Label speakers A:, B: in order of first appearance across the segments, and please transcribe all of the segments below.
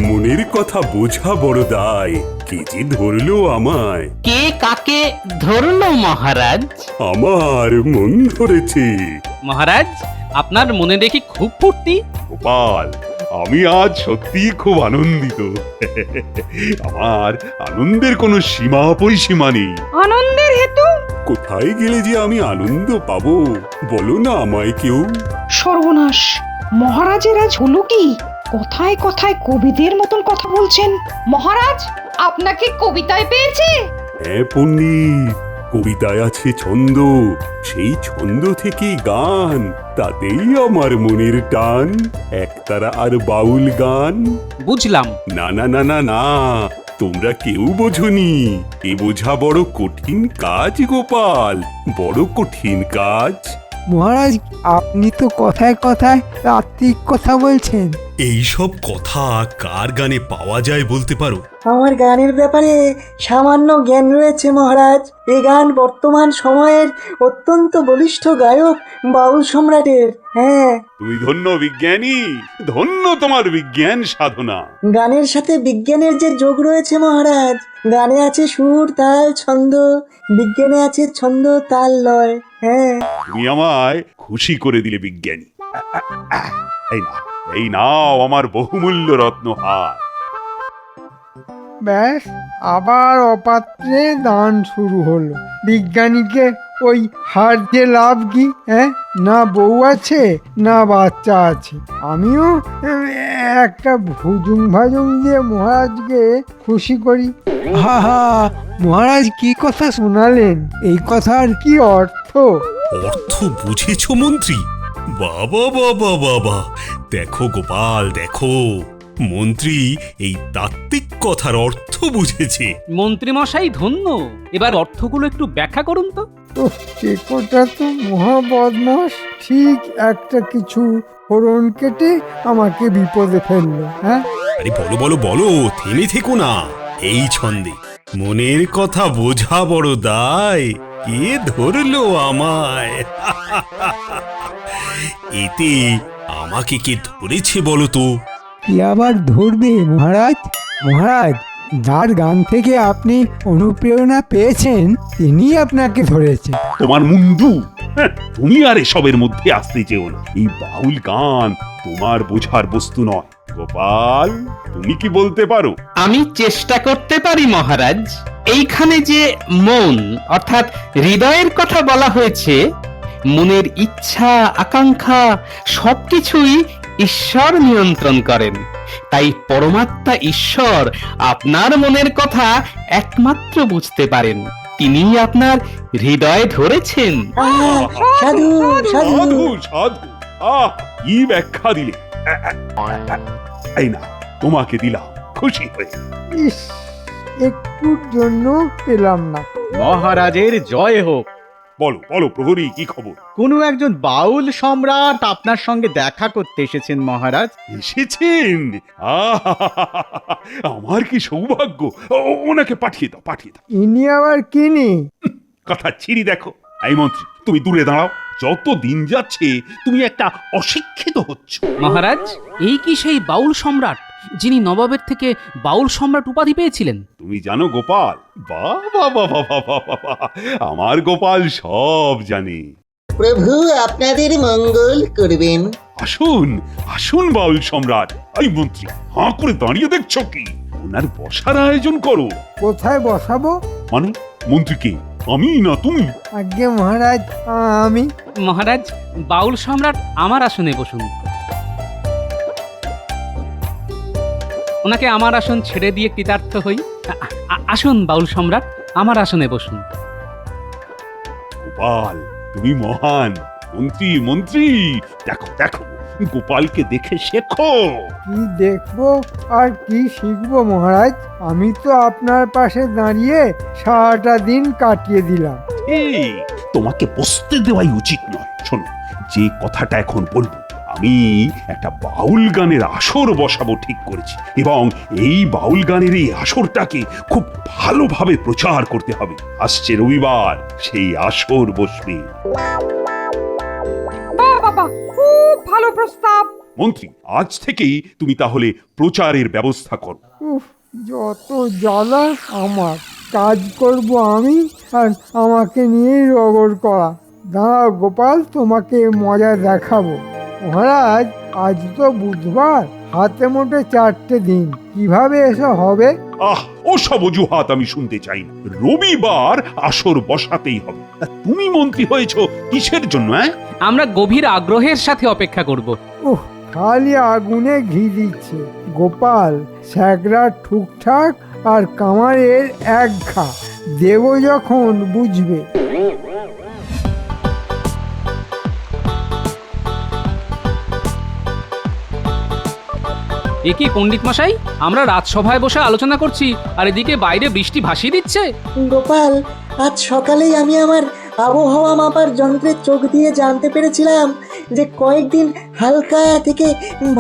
A: মনের কথা বোঝা বড় দায়, কে যে ধরলো আমায়।
B: কে কাকে ধরলো মহারাজ?
A: আমার মন ধরেছে।
B: মহারাজ, আপনার মনে দেখি খুব ফুর্তি।
A: গোপাল, আমি আজ সত্যি খুব আনন্দিত। আমার আনন্দের কোনো সীমা পরিসীমা নেই।
C: আনন্দের হেতু?
A: কোথায় গেলে যে আমি আনন্দ পাবো, বলো না আমায় কেউ।
C: সর্বনাশ, মহারাজের আজ হলো কি? কথায় কথায় কবিদের মতন কথা বলছেন। মহারাজ আপনাকে কবিতায় পেয়েছে?
A: হ্যাঁ পণ্ডিত, কবিতায় আছে ছন্দ, সেই ছন্দ থেকেই গান, তাতেই আমার মনের টান। একতারা আর বাউল গান।
B: বুঝলাম।
A: না না না না না, তোমরা কেউ বোঝনি। এ বোঝা বড় কঠিন কাজ গোপাল, বড় কঠিন কাজ।
D: মহারাজ, আপনি তো কথায় কথায় তাত্ত্বিক কথা বলছেন।
A: এই সব কথা কার গানে পাওয়া যায় বলতে পারো?
E: আমার গানের ব্যাপারে সামান্য জ্ঞান রয়েছে মহারাজ। এ গান বর্তমান সময়ের অত্যন্ত বলিষ্ঠ গায়ক বাউল সম্রাটের। হ্যাঁ,
A: তুমি ধন্য বিজ্ঞানী, ধন্য তোমার বিজ্ঞান সাধনা।
E: গানের সাথে বিজ্ঞানের যে যোগ রয়েছে মহারাজ। গানে আছে সুর, তাল, ছন্দ, বিজ্ঞানে আছে ছন্দ, তাল, লয়। হ্যাঁ,
A: তুমি আমায় খুশি করে দিলে বিজ্ঞানী। এই না, এই নাও আমার বহুমূল্য রত্নহার।
D: ব্যাস, আবার অপাত্রে দান শুরু হলো। বিজ্ঞানীকে ওই হার দিয়ে লাভ কি? হ্যাঁ, না বউ আছে না বাচ্চা আছে। আমিও একটা ভুজুং ভাজুং দিয়ে মহারাজকে খুশি করি। হা হা, মহারাজ কি কথা শোনালেন? এই কথার কি অর্থ?
A: অর্থ বুঝেছ মন্ত্রী? বাবা বাবা বাবা, দেখো গোপাল দেখো, মন্ত্রী এই তাত্ত্বিক কথার অর্থ বুঝেছে।
B: মন্ত্রীমশাই ধন্য। এবার অর্থগুলো একটু ব্যাখ্যা করুন তো।
D: টেকোটা তো মহা বদমাস, ঠিক একটা কিছু ফোড়ন কেটে আমাকে বিপদে ফেললো। হ্যাঁ,
A: আরে বলো বলো বলো, থেমে থেকো না। এই ছন্দে মনের কথা বোঝা বড় দায়, কে ধরলো আমায়। এতে আমাকে কে ধরেছে বলো তো?
D: কি আবার ধরবে মহারাজ? মহারাজ, যার গান থেকে আপনি অনুপ্রেরণা পেয়েছেন তিনি আপনাকে ধরেছে।
A: তোমার মুন্ডু, তুমি আর এসবের মধ্যে আসতে চেও না। এই বাউল গান তোমার বোঝার বস্তু নয়। গোপাল, তুমি কি বলতে পারো?
B: আমি চেষ্টা করতে পারি মহারাজ। এইখানে যে মন অর্থাৎ হৃদয়ের কথা বলা হয়েছে, মনের ইচ্ছা আকাঙ্ক্ষা সবকিছুই ঈশ্বর নিয়ন্ত্রণ করেন। তাই পরমাত্মা ঈশ্বর আপনার মনের কথা একমাত্র বুঝতে পারেন। তিনি আপনার হৃদয় ধরেছেন।
E: সাধু সাধু।
A: সাধু সাধু, আহ কি ব্যাখ্যা দিলে। এই না, তোমাকে দিলাম খুশি হয়ে।
D: ইস, একটুর জন্য পেলাম না।
F: মহারাজের জয় হোক।
A: বলো বলো প্রহরী, কি খবর?
F: কোনো একজন বাউল সম্রাট আপনার সঙ্গে দেখা করতে এসেছেন মহারাজ।
A: এসেছেন? আমার কি সৌভাগ্য। ওনাকে পাঠিয়ে দাও, পাঠিয়ে দাও।
D: ইনি আবার কিনি?
A: কথা ছিড়ি দেখো। এই মন্ত্রী, তুমি দূরে দাঁড়াও। যত দিন যাচ্ছে তুমি একটা অশিক্ষিত হচ্ছ।
B: মহারাজ, এই কি সেই বাউল সম্রাট যিনি নবাবের থেকে বাউল সম্রাট উপাধি পেয়েছিলেন?
A: তুমি জানো গোপাল? বাবা বাবা বাবা বাবা, আমার গোপাল সব জানে।
G: প্রভু আপনাদের মঙ্গল করবেন।
A: আসুন আসুন বাউল সম্রাট। এই মন্ত্রী, হাঁ করে দাঁড়িয়ে দেখছো কি? ওনার বসার আয়োজন করো।
D: কোথায় বসাবো?
A: মানে মন্ত্রীকে? আমি না তুমি?
D: আজ্ঞে মহারাজ, আমি।
B: মহারাজ, বাউল সম্রাট আমার আসনে বসুন। ওনাকে আমার আসন ছেড়ে দিয়ে কৃতার্থ হই। আসুন বাউল সম্রাট, আমার আসনে বসুন।
A: গোপাল, তুমি মহান। মন্ত্রী মন্ত্রী, দেখো দেখো, গোপালকে দেখে শেখো।
D: কি দেখবো আর কি শিখবো মহারাজ? আমি তো আপনার পাশে দাঁড়িয়ে সারাটা দিন কাটিয়ে দিলাম।
A: ঠিক, তোমাকে বসতে দেওয়াই উচিত নয়। শোনো, যে কথাটা এখন বলবো, আমি একটা বাউল গানের আসর বসাবো ঠিক করেছি, এবং এই বাউল গানের এই আসরটাকে খুব ভালোভাবে প্রচার করতে হবে। আসছে রবিবার সেই আসর বসবে।
C: বাহ বাবা, খুব ভালো প্রস্তাব।
A: মন্ত্রী, আজ থেকেই তুমি তাহলে প্রচারের ব্যবস্থা করো।
D: উফ, যত জ্বালা আমার। কাজ করব আমি, আর আমাকে নিয়েই রগড় করা। দাঁড়াও গোপাল, তোমাকে মজা দেখাবো। মহারাজ, আজ তো বুধবার, হাতে মোটে 4টে দিন, কিভাবে এসব হবে?
A: ওসব অজুহাত আমি শুনতে চাই না। রবিবার আসর বসাতেই হবে। তা তুমি মন্ত্রী হয়েছো কিসের জন্য?
B: আমরা গভীর আগ্রহের সাথে অপেক্ষা করব।
D: উহ, খালি আগুনে ঘি দিচ্ছে। গোপাল, স্যাগরা ঠুকঠাক আর কামারের এক ঘা দেব যখন বুঝবে।
B: এ কি পণ্ডিত মশাই, আমরা রাজসভায় বসে আলোচনা করছি আর এদিকে বাইরে বৃষ্টি ভাসিয়ে দিচ্ছে।
E: গোপাল, আজ সকালেই আমি আমার আবহাওয়া মাপার যন্ত্রের চোখ দিয়ে জানতে পেরেছিলাম যে কয়েকদিন হালকা থেকে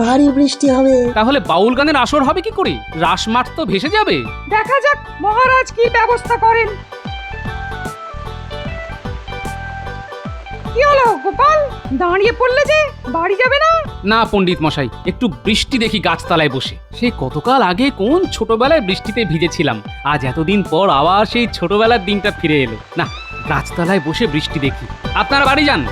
E: ভারী বৃষ্টি হবে।
B: তাহলে বাউল গানের আসর হবে কি করে? রাসমাঠ তো ভেসে যাবে।
C: দেখা যাক মহারাজ কি ব্যবস্থা করেন। কি হলো গোপাল, দাঁড়িয়ে পড়লে যে? বাড়ি যাবে না?
B: না পণ্ডিত মশাই, একটু বৃষ্টি দেখি গাছতলায় বসে। সে কতকাল আগে কোন ছোটবেলায় বৃষ্টিতে ভিজেছিলাম, আজ এতদিন পর আবার সেই ছোটবেলার দিনটা ফিরে এলো। না, গাছতলায় বসে বৃষ্টি দেখি। আপনারা বাড়ি যান।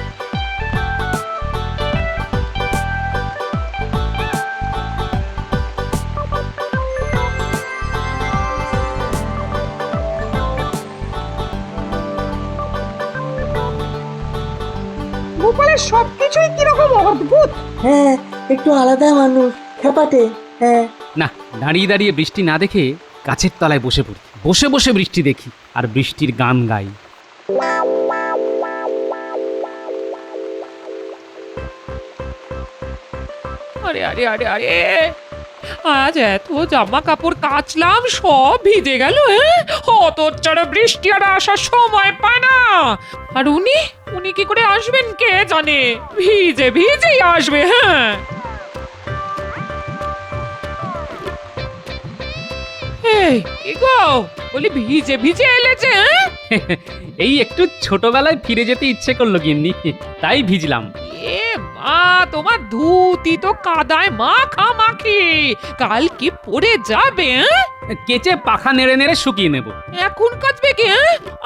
C: গোপালের সবকিছুই কিরকম অদ্ভুত।
E: হ্যাঁ, একটু আলাদা মানুষ, খেপাটে। হ্যাঁ,
B: না, দাঁড়িয়ে দাঁড়িয়ে বৃষ্টি না দেখে গাছের তলায় বসে পড়ি, বসে বসে বৃষ্টি দেখি আর বৃষ্টির গান গাই।
H: আরে আরে আরে আরে, আজ এত জামা কাপড় কাচলাম, সব ভিজে গেল। হতচ্ছাড়া বৃষ্টি আর আসার সময় পায় না। আর উনি উনি কি করে আসবেন কে জানে, ভিজে ভিজেই আসবে। হ্যাঁ, এই কি গো, বলি ভিজে ভিজে এলে যে?
B: এই একটু ছোটবেলায় ফিরে যেতে ইচ্ছে করলো গিন্নি, তাই ভিজলাম।
H: এ মা, তোমার ধুতি তো কাদায় মাখামাখি, কাল কি পরে যাবে?
B: কেচে পাখা নেড়ে নেড়ে শুকিয়ে নেব।
H: এখন কাচবে কি?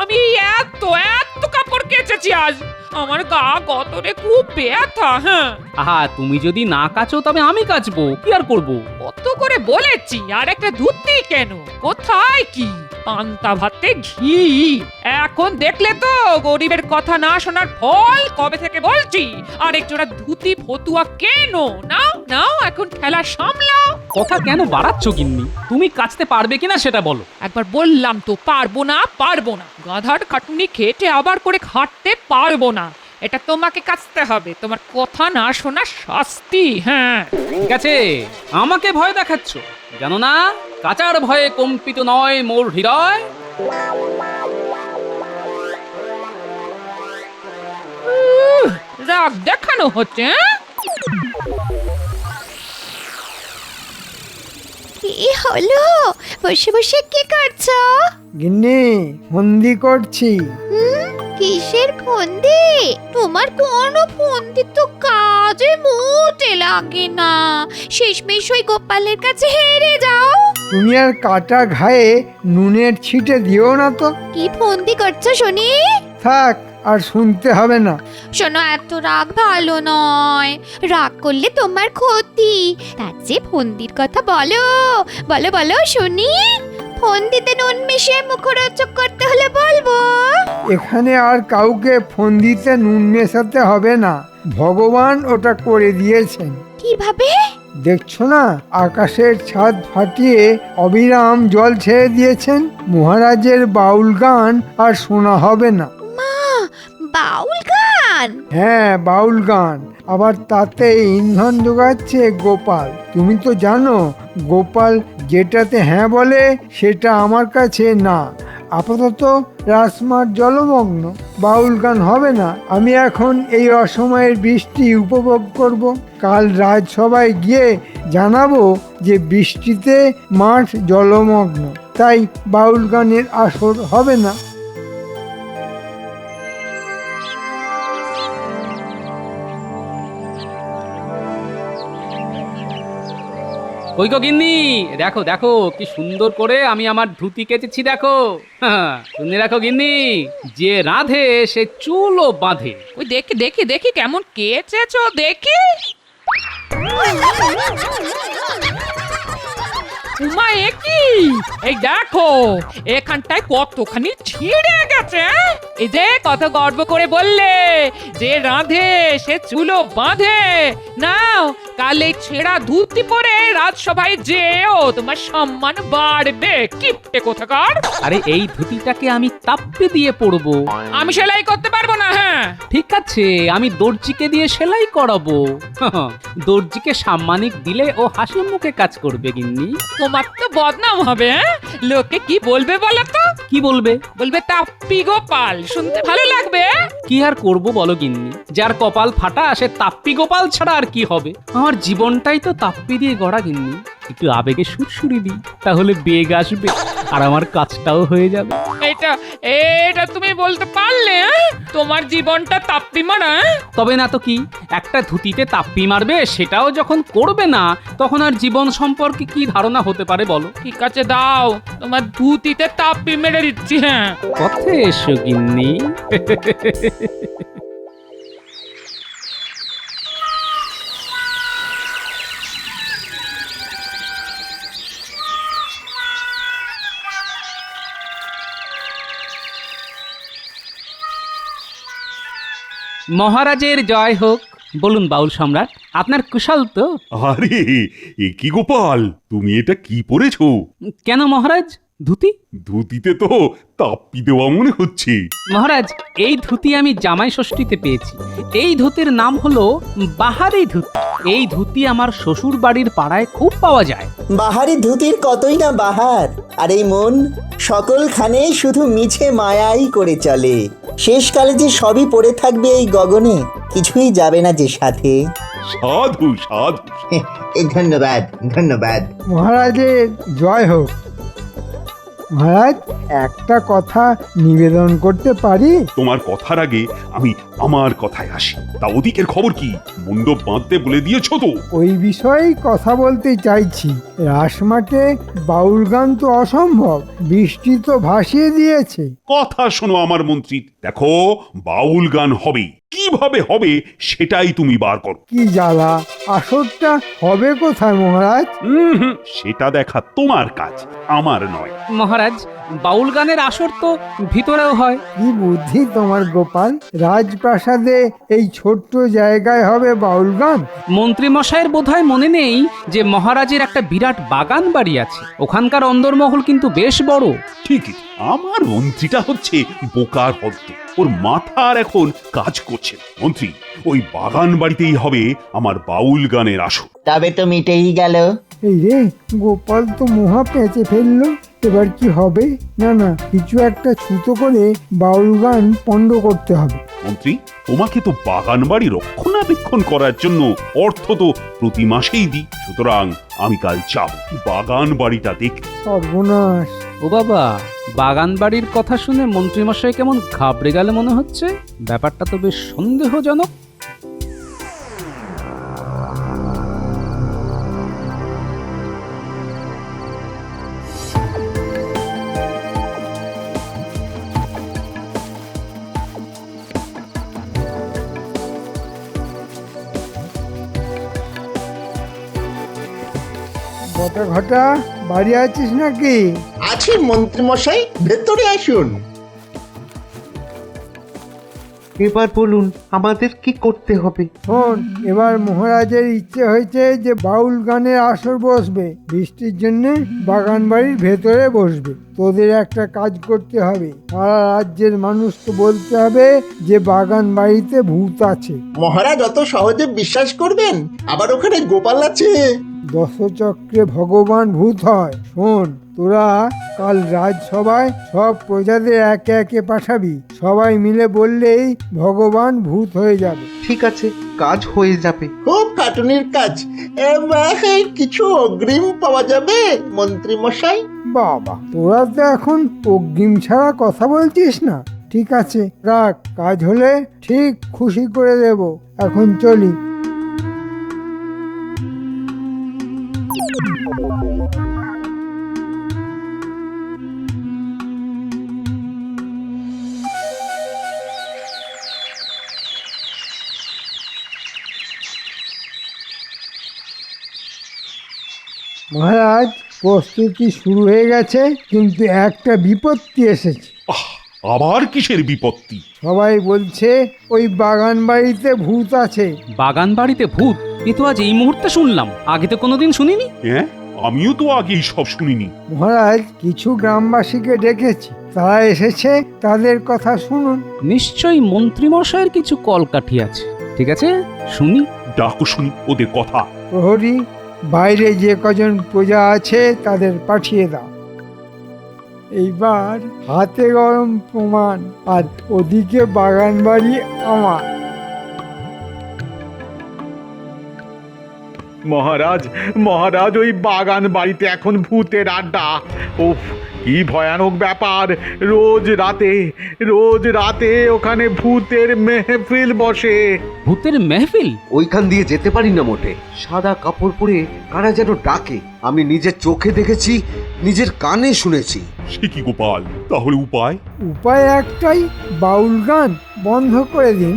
H: আমি এত এত কাপড় কেচেছি আজ, আমার গা গতরে খুব ব্যথা। হ্যাঁ,
B: আহা, তুমি যদি না কাচো তবে আমি কাচবো, কি আর করবো।
H: কত করে বলেছি, আর একটা ধুতি কেন? কোথায় কি পান্তা ভাতে ঘি? এখন দেখলে তো গরিবের কথা না শোনার ফল। কবে থেকে বলছি আর একজোড়া ধুতি ফতুয়া কেন? নাও নাও, এখন খেলা সামলাও।
B: কথা কেন বাড়াচ্ছ গিন্নি? তুমি কাচতে পারবে কিনা সেটা বলো।
H: একবার বললাম তো পারবো না পারবো না, গাধার খাটুনি খেটে আবার করে খাটতে পারবো না। এটা তোমাকে কাচতে হবে, তোমার কথা না শোনা শাস্তি। হ্যাঁ,
B: ঠিক আছে, আমাকে ভয় দেখাচ্ছ, জানো না কাচার ভয়ে কম্পিত নয় মোর হৃদয়।
H: রাগ দেখানো হচ্ছে।
I: কি হলো? বসে বসে কি করছো?
D: গিন্নি, ফন্দি করছি।
I: কিসের ফন্দি? তোমার কোনো ফন্দি তো কাজে মোটে লাগে না, শেষমেশ ওই গোপালের কাছে হেরে যাও।
D: তুমি আর কাটা ঘায়ে নুনের ছিটে দিও না তো।
I: কি ফন্দি করছো শুনি?
D: থাক, আর শুনতে হবে না।
I: শোনো, এত রাগ ভালো নয়, রাগ করলে তোমার ক্ষতি। তার যে ফন্দির কথা বলো, বলো বলো শুনি। ফন্দিতে নুন মিশিয়ে মুখরোচক করতে হলে বলবো।
D: এখানে আর কাউকে ফন্দিতে নুন মেশাতে হবে না, ভগবান ওটা করে দিয়েছেন।
I: কিভাবে?
D: দেখছো না, আকাশের ছাদ ফাটিয়ে অবিরাম জল ছেড়ে দিয়েছেন। মহারাজের বাউল গান আর শোনা হবে না।
I: মা, বাউল গান?
D: হ্যাঁ, বাউল গান, আবার তাতে ইন্ধন যোগাচ্ছে গোপাল। তুমি তো জানো গোপাল যেটাতে হ্যাঁ বলে সেটা আমার কাছে না। আপাতত রাসমাঠ জলমগ্ন, বাউল গান হবে না। আমি এখন এই অসময়ের বৃষ্টি উপভোগ করব। কাল রাজসভায় গিয়ে জানাবো যে বৃষ্টিতে মাঠ জলমগ্ন, তাই বাউল গানের আসর হবে না।
B: কই গো গিন্নি, দেখো দেখো কি সুন্দর করে আমি আমার ধুতি কেচেছি দেখো। শুনে রাখো গিন্নি, যে রাঁধে সে চুলও বাঁধে।
H: ওই দেখি দেখি দেখি কেমন কেচেছো দেখি। উমা একই, এই দেখো এখানটায় কতখানি ছিঁড়ে গেছে। এই যে কত গর্ব করে বললে যে রাঁধে সে চুলো বাঁধে। নাও কাল এই ছেঁড়া ধুতি পরে রাজসভায় যেও, তোমার সম্মান বাড়বে। কিপটে কোথাকার।
B: আরে এই ধুতিটাকে আমি তাপ্পি দিয়ে পরবো।
H: আমি সেলাই করতে পারবো না। হ্যাঁ
B: ঠিক আছে, আমি দর্জিকে দিয়ে সেলাই করাবো। দর্জিকে সাম্মানিক দিলে ও হাসি মুখে কাজ করবে গিন্নি।
H: তোমার তো বদনাম হবে। লোকে কি বলবে বলো তো?
B: কি বলবে?
H: বলবে তাপ্পি গোপাল, শুনতে ভালো লাগবে।
B: কি আর করব বলো গিন্নি, যার কপাল ফাটা সে তাপ্পি গোপাল ছাড়া আর কি হবে। আমার জীবনটাই তো তাপ্পি দিয়ে গড়া গিন্নি। একটু আবেগে সুরসুরি দিই, তাহলে বেগ আসবে আর আমার কাজটাও হয়ে যাবে।
H: এটা এটা তুমি বলতে পারলে? তোমার জীবনটা তাপ্পি মারা।
B: তবে না তো কি, একটা ধুতিতে তাপ্পি মারবে সেটাও যখন করবে না, তখন আর জীবন সম্পর্কে কি ধারণা হতে পারে বলো?
H: ঠিক আছে দাও, তোমার ধুতিতে তাপ্পি মেরে দিচ্ছি। হ্যাঁ
B: পথে এসো গিন্নি। মহারাজের জয় হোক। বলুন বাউল সম্রাট, আপনার কুশল তো?
A: আরে এ কি গোপাল, তুমি এটা কি পরেছো?
B: কেন মহারাজ, ধুতি?
A: ধুতিতে তো তাপ্পি দেওয়া মনে হচ্ছে।
B: মহারাজ, এই ধুতি আমি জামাই ষষ্ঠীতে পেয়েছি। এই ধুতির নাম হলো বাহারি ধুতি। এই ধুতি আমার শ্বশুর বাড়ির পাড়ায় খুব পাওয়া যায়।
E: বাহারি ধুতির কতই না বাহার, আর এই মন সকলখানে শুধু মিছে মায়াই করে চলে। শেষকালে যে সবই পড়ে থাকবে এই গগনে, কিছুই যাবে না যে সাথে।
A: সাধু সাধু।
G: ধন্যবাদ ধন্যবাদ।
D: মহারাজের জয় হোক। মহারাজ, একটা কথা নিবেদন করতে পারি?
A: তোমার কথার আগে আমি আমার কথায় আসি। তা ওদিকের খবর কি? মণ্ডপ বাঁধতে বলে দিয়েছো তো?
D: ওই বিষয়েই কথা বলতে চাইছি। রাসমাকে বাউল গান তো অসম্ভব, বৃষ্টি তো ভাসিয়ে দিয়েছে।
A: কথা শোনো আমার মন্ত্রী, দেখো বাউল গান হবে, কিভাবে হবে সেটাই তুমি বার করো।
D: কি জ্বালা, আসরটা হবে কোথায় মহারাজ?
A: সেটা দেখা তোমার কাজ, আমার নয়।
B: মহারাজ, বাউল গানের আসর তো ভিতরেও হয়।
D: কি বুদ্ধি তোমার গোপাল, রাজপ্রাসাদে এই ছোট্ট জায়গায় হবে বাউল গান?
B: মন্ত্রী মশাইয়ের বোধহয় মনে নেই যে মহারাজের একটা বিরাট বাগান বাড়ি আছে। ওখানকার অন্দরমহল কিন্তু বেশ বড়।
A: ঠিকই, আমার মন্ত্রীটা হচ্ছে বোকার পদ্ম, ওর মাথার এখন কাজ করছে। মন্ত্রী, ওই বাগান বাড়িতেই হবে আমার বাউল গানের আসর।
G: তবে তো মিটেই গেল।
D: এই রে, গোপাল তো মহা পেঁচে ফেললো। এবার কি হবে? না না, কিছু একটা ছুতো করে বাউল গান পণ্ড করতে হবে।
A: মন্ত্রী, তোমাকে তো বাগান বাড়ি রক্ষণাবেক্ষণ করার জন্য অর্থ তো প্রতি মাসেই দিই, সুতরাং আমি কাল যাব বাগান বাড়িটা দেখতে।
D: সর্বনাশ!
B: ও বাবা, বাগান বাড়ির কথা শুনে মন্ত্রীমশাই কেমন ঘাবড়ে গেল মনে হচ্ছে। ব্যাপারটা তো বেশ সন্দেহজনক।
D: ঘটা ঘটা, বাড়ি আছিস নাকি?
G: আছি মন্ত্রী মশাই, ভেতরে আসুন।
J: এবার বলুন আমাদের কি করতে হবে?
D: শোন, এবার মহারাজের ইচ্ছে হয়েছে যে বাউল গানের আসর বসবে। বৃষ্টির জন্য বাগান বাড়ির ভেতরে বসবে। তোদের একটা কাজ করতে হবে, সারা রাজ্যের মানুষকে বলতে হবে যে বাগান বাড়িতে ভূত আছে।
G: মহারাজ অত সহজে বিশ্বাস করবেন? আবার ওখানে গোপাল আছে।
D: দশচক্রে ভগবান ভূত হয়। শোন, তোরা কাল রাজসভায় সব প্রজাদের একে একে পাঠাবি। সবাই মিলে বললেই ভগবান ভূত হয়ে যাবে।
J: ঠিক আছে, কাজ হয়ে যাবে।
G: খুব খাটুনির কাজ। কিছু অগ্রিম পাওয়া যাবে মন্ত্রী মশাই?
D: বাবা, তোরা তো এখন অগ্রিম ছাড়া কথা বলছিস না। ঠিক আছে, রাখ, কাজ হলে ঠিক খুশি করে দেব। এখন চলি। মহারাজ, প্রস্তুতি শুরু হয়ে গেছে, কিন্তু একটা বিপত্তি এসেছে।
A: আহ, আবার কিসের বিপত্তি?
D: সবাই বলছে ওই বাগান বাড়িতে ভূত আছে।
B: বাগান বাড়িতে ভূত? এ তো আজ এই মুহূর্তে শুনলাম, আগে তো কোনোদিন শুনিনি।
A: হ্যাঁ, আমিও তো আগে সব শুনিনি।
D: মহারাজ, কিছু গ্রামবাসীকে ডেকেছি, তারা এসেছে, তাদের কথা শুনুন।
B: নিশ্চয়ই মন্ত্রীমশাইয়ের কিছু কলকাঠি আছে। ঠিক আছে, শুনি।
A: ডাকো শুনি ওদের কথা।
D: প্রহরী, বাইরে যে কজন প্রজা আছে তাদের পাঠিয়ে দাও। এইবার হাতে গরম প্রমাণ, আর ওদিকে বাগান বাড়ি আমার।
F: মহারাজ, মহারাজ, ওই বাগান বাড়িতে এখন ভূতের আড্ডা। উফ, কি ভয়ানক ব্যাপার! রোজ রাতে ওখানে ভূতের মেহফিল বসে।
B: ভূতের মেহফিল?
J: ওইখান দিয়ে যেতে পারি না মোটে। সাদা কাপড় পরে কারা যেন ডাকে, আমি নিজের চোখে দেখেছি, নিজের কানে শুনেছি।
A: সে কি গোপাল, তাহলে উপায়?
D: উপায় একটাই, বাউল গান বন্ধ করে দিন।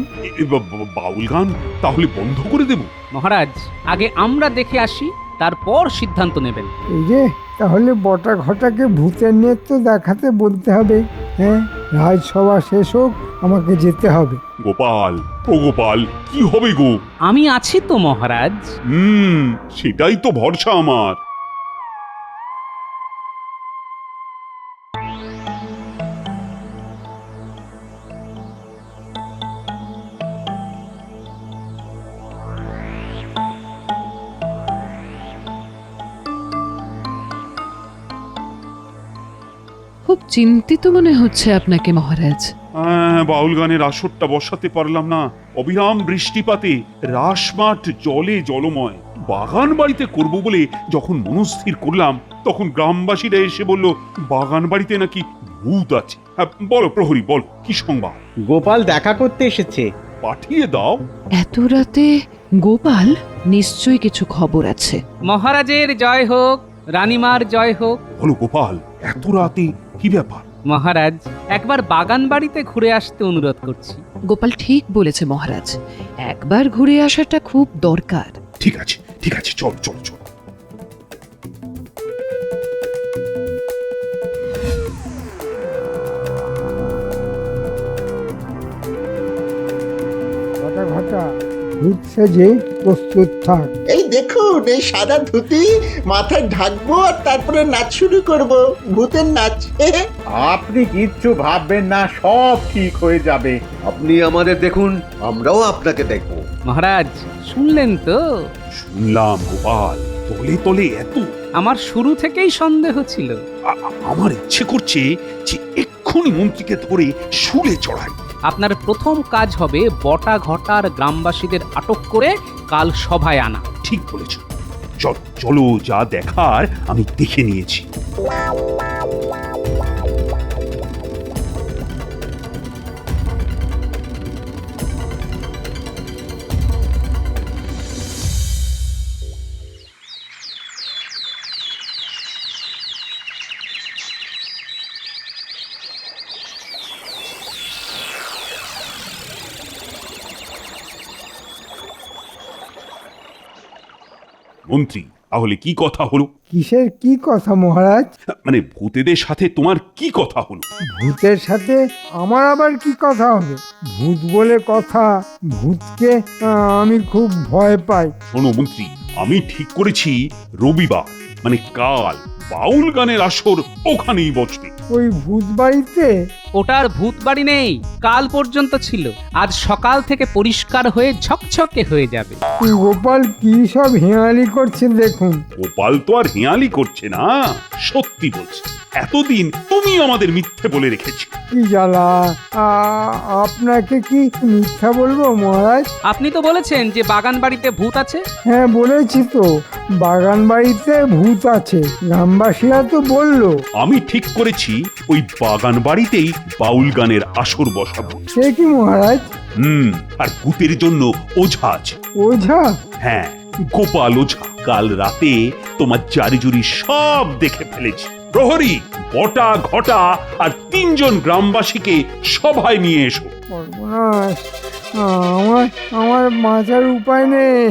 A: বাউল গান তাহলে বন্ধ করে দেব?
B: মহারাজ, আগে আমরা দেখে আসি, তারপর সিদ্ধান্ত নেবেন।
D: এই যে, তাহলে বটা ঘটাকে ভূতের নৃত্য দেখাতে বলতে হবে। হ্যাঁ, রাজসভা শেষ হোক, আমাকে যেতে হবে।
A: গোপাল, ও গোপাল, কি হবে গো?
B: আমি আছি তো মহারাজ।
A: সেটাই তো ভরসা আমার।
H: খুব চিন্তিত মনে হচ্ছে আপনাকে মহারাজ।
A: বাউল গানের আসরটা বসাতে পারলাম না। অবিরাম বৃষ্টিপাতে রাসমাঠ জলে জলময়। বাগান বাড়িতে করব বলে যখন মনস্থির করলাম, তখন গ্রামবাসীরা এসে বলল বাগান বাড়িতে নাকি ভূত আছে। বলো প্রহরী, বল, কি সংবাদ?
F: গোপাল দেখা করতে এসেছে।
A: পাঠিয়ে দাও।
H: এত রাতে গোপাল? নিশ্চয়ই কিছু খবর আছে।
B: মহারাজের জয় হোক, রানীমার জয় হোক।
A: বলো গোপাল, এত রাতে কি ব্যাপার?
B: মহারাজ, একবার বাগান বাড়িতে ঘুরে আসতে অনুরোধ করছি।
H: গোপাল ঠিক বলেছে মহারাজ, একবার ঘুরে আসাটা খুব দরকার।
A: ঠিক আছে, ঠিক আছে, চল চল চল।
D: বটা ঘটা, ভূত সেজে প্রস্তুত থাক।
G: এই দেখুন, এই সাদা ধুতি মাথায় ঢাকবো আর তারপরে নাচ শুরু করব, ভূতের নাচ।
F: আপনি কিচ্ছু ভাববেন না, সব ঠিক হয়ে যাবে।
J: আপনি আমাদের দেখুন, আমরাও আপনাকে দেখব।
B: মহারাজ, শুনলেন তো?
A: শুনলাম গোপাল, তলে তলে এত।
B: আমার শুরু থেকেই সন্দেহ ছিল।
A: আমার ইচ্ছে করছে যে এক্ষুনি মন্ত্রীকে ধরে শুলে চড়াই।
B: আপনার প্রথম কাজ হবে বটা ঘটার গ্রামবাসীদের আটক করে কাল সভায় আনা।
A: ঠিক বলেছ। চলো, যা দেখার আমি দেখে নিয়েছি। মন্ত্রী, তাহলে কি কথা হলো?
D: কিসের কি কথা মহারাজ?
A: মানে ভূতেদের সাথে তোমার কি কথা হলো?
D: ভূতের সাথে আমার আবার কি কথা হবে? ভূত বলে কথা, ভূতকে আমি খুব ভয় পাই।
A: শোনো মন্ত্রী, আমি ঠিক করেছি রবিবার মানে কাল বাউল গানের আসর ওখানেই বসবে।
D: ওই ভূত বাড়িতে?
B: ওটার ভূত বাড়ি নেই, কাল পর্যন্ত ছিল। আজ সকাল থেকে পরিষ্কার হয়ে ঝকঝকে হয়ে যাবে।
D: গোপাল কি সব হেঁয়ালি করছে দেখুন।
A: গোপাল তো আর হেঁয়ালি করছে না, সত্যি বলছে। এতদিন তুমি আমাদের মিথ্যে বলে রেখেছি।
D: কি জ্বালা! আপনাকে কি মিথ্যা বলবো মহারাজ?
B: আপনি তো বলেছেন যে বাগান বাড়িতে ভূত আছে।
D: হ্যাঁ, বলেছি তো, বাগান বাড়িতে ভূত আছে, গ্রামবাসীরা তো বললো।
A: আমি ঠিক করেছি ওই বাগান বাড়িতেই বাউল গানের আসর বসাবো।
D: সে কি মহারাজ?
A: আর ভূতের জন্য ওঝা আছে।
D: ওঝা?
A: হ্যাঁ, গোপাল ওঝা। কাল রাতে তোমার জারিজুরি সব দেখে ফেলেছি। প্রহরী, বটা ঘটা আর 3 জন গ্রামবাসীকে সভায় নিয়ে এসো।
D: সর্বনাশ! আমার বাঁচার উপায় নেই।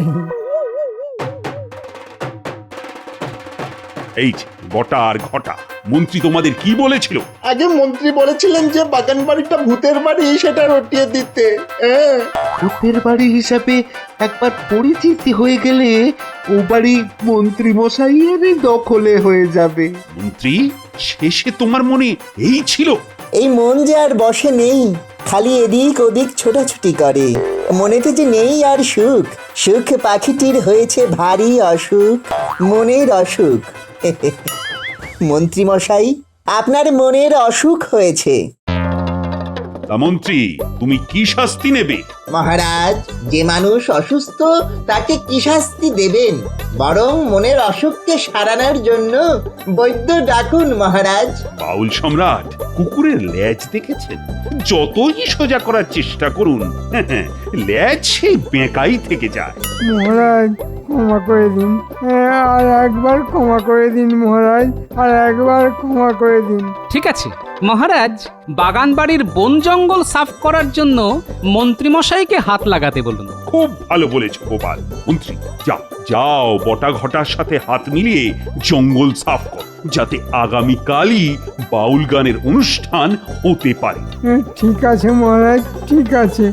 A: এই যে বটা আর ঘটা, মন্ত্রী তোমাদের কি বলেছিল?
G: আগে মন্ত্রী বলেছিলেন যে বাগান বাড়িটা ভূতের বাড়ি, সেটা রটিয়ে দিতে। হ্যাঁ,
J: ভূতের বাড়ি হিসাবে একবার পরিচিতি হয়ে গেলে ও বাড়ি মন্ত্রী মশাইয়ের দখলে হয়ে যাবে।
A: মন্ত্রী, শেষে তোমার মনে এই ছিল?
E: এই মন যে আর বসে নেই, খালি এদিক ওদিক ছোটাছুটি করে। মনেতে যে নেই আর সুখ, সুখ পাখিটির হয়েছে ভারী অসুখ, মনের অসুখ। মন্ত্রী মশাই, আপনার মনের অসুখ হয়েছে।
A: তা মন্ত্রী, তুমি কি শাস্তি নেবে?
E: মহারাজ, যে মানুষ অসুস্থ তাকে কি শাস্তি দেবেন? বরং মনের অসুখকে সারানোর জন্য বৈদ্য ডাকুন মহারাজ।
A: বাউল সম্রাট, কুকুরের লেজ দেখেছেন? যতই সোজা করার চেষ্টা করুন, লেজ সেই বেঁকাই থেকে যায়।
D: মহারাজ ক্ষমা করে দিন, আর একবার ক্ষমা করে দিন মহারাজ, আর একবার ক্ষমা করে দিন।
B: ঠিক আছে মহারাজ, বাগান বাড়ির বন জঙ্গল সাফ করার জন্য মন্ত্রীমশাইকে হাত লাগাতে বলুন।
A: খুব ভালো বলেছ গোপাল। মন্ত্রী, যাও যাও, বটা ঘটার সাথে হাত মিলিয়ে জঙ্গল সাফ কর, যাতে আগামীকালই বাউল গানের অনুষ্ঠান হতে পারে।
D: ঠিক আছে মহারাজ, ঠিক আছে।